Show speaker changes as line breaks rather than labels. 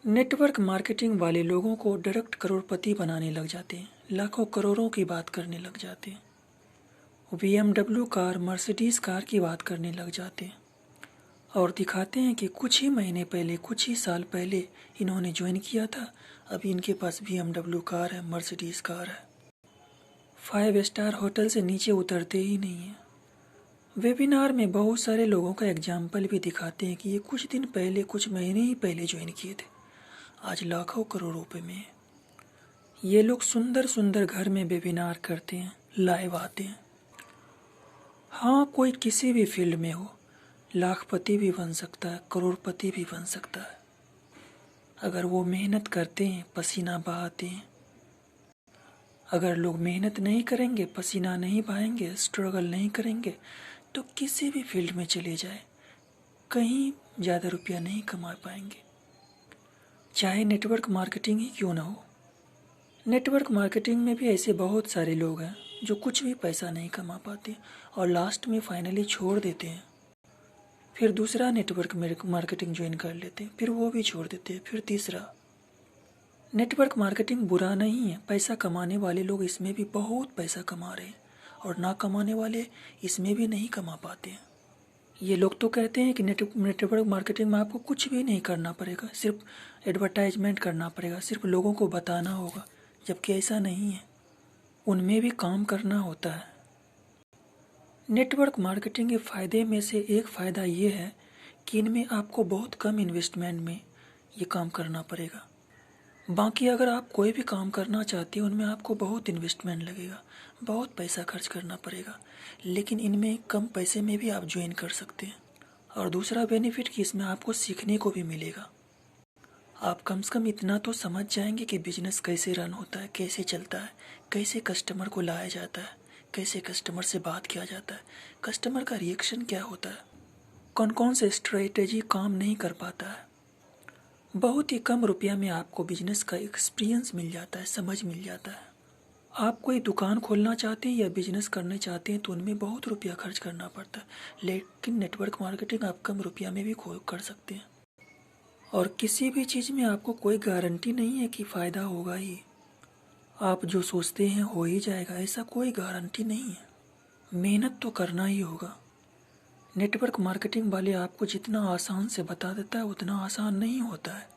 Network marketing वाले लोगों को डायरेक्ट करोड़पति बनाने लग जाते हैं, लाखों करोड़ों की बात करने लग जाते हैं। BMW कार, मर्सिडीज़ कार की बात करने लग जाते हैं और दिखाते हैं कि कुछ ही महीने पहले, कुछ ही साल पहले इन्होंने ज्वाइन किया था, अभी इनके पास BMW कार है, मर्सिडीज़ कार है। 5 स्टार होटल से नीचे उतरते ही नहीं हैं। वेबिनार में बहुत सारे लोगों का एग्जाम्पल भी दिखाते हैं कि ये कुछ दिन पहले, कुछ महीने ही पहले ज्वाइन किए थे, आज लाखों करोड़ रुपए में है। ये लोग सुंदर सुंदर घर में वेबिनार करते हैं, लाइव आते हैं। हाँ, कोई किसी भी फील्ड में हो, लाखपति भी बन सकता है, करोड़पति भी बन सकता है, अगर वो मेहनत करते हैं, पसीना बहाते हैं। अगर लोग मेहनत नहीं करेंगे, पसीना नहीं बहाएंगे, स्ट्रगल नहीं करेंगे, तो किसी भी फील्ड में चले जाए, कहीं ज़्यादा रुपया नहीं कमा पाएंगे, चाहे नेटवर्क मार्केटिंग ही क्यों ना हो। नेटवर्क मार्केटिंग में भी ऐसे बहुत सारे लोग हैं जो कुछ भी पैसा नहीं कमा पाते और लास्ट में फाइनली छोड़ देते हैं, फिर दूसरा नेटवर्क मार्केटिंग ज्वाइन कर लेते हैं, फिर वो भी छोड़ देते हैं, फिर तीसरा। नेटवर्क मार्केटिंग बुरा नहीं है, पैसा कमाने वाले लोग इसमें भी बहुत पैसा कमा रहे हैं और ना कमाने वाले इसमें भी नहीं कमा पाते हैं। ये लोग तो कहते हैं कि नेटवर्क मार्केटिंग में आपको कुछ भी नहीं करना पड़ेगा, सिर्फ एडवर्टाइजमेंट करना पड़ेगा, सिर्फ लोगों को बताना होगा, जबकि ऐसा नहीं है, उनमें भी काम करना होता है। नेटवर्क मार्केटिंग के फ़ायदे में से एक फ़ायदा ये है कि इनमें आपको बहुत कम इन्वेस्टमेंट में ये काम करना पड़ेगा। बाकी अगर आप कोई भी काम करना चाहते हैं उनमें आपको बहुत इन्वेस्टमेंट लगेगा, बहुत पैसा खर्च करना पड़ेगा, लेकिन इनमें कम पैसे में भी आप ज्वाइन कर सकते हैं। और दूसरा बेनिफिट कि इसमें आपको सीखने को भी मिलेगा। आप कम से कम इतना तो समझ जाएंगे कि बिजनेस कैसे रन होता है, कैसे चलता है, कैसे कस्टमर को लाया जाता है, कैसे कस्टमर से बात किया जाता है, कस्टमर का रिएक्शन क्या होता है, कौन कौन से स्ट्रेटेजी काम नहीं कर पाता है। बहुत ही कम रुपया में आपको बिजनेस का एक्सपीरियंस मिल जाता है, समझ मिल जाता है। आप कोई दुकान खोलना चाहते हैं या बिजनेस करना चाहते हैं तो उनमें बहुत रुपया खर्च करना पड़ता है, लेकिन नेटवर्क मार्केटिंग आप कम रुपया में भी कर सकते हैं। और किसी भी चीज़ में आपको कोई गारंटी नहीं है कि फ़ायदा होगा ही, आप जो सोचते हैं हो ही जाएगा, ऐसा कोई गारंटी नहीं है। मेहनत तो करना ही होगा। नेटवर्क मार्केटिंग वाले आपको जितना आसान से बता देता है उतना आसान नहीं होता है।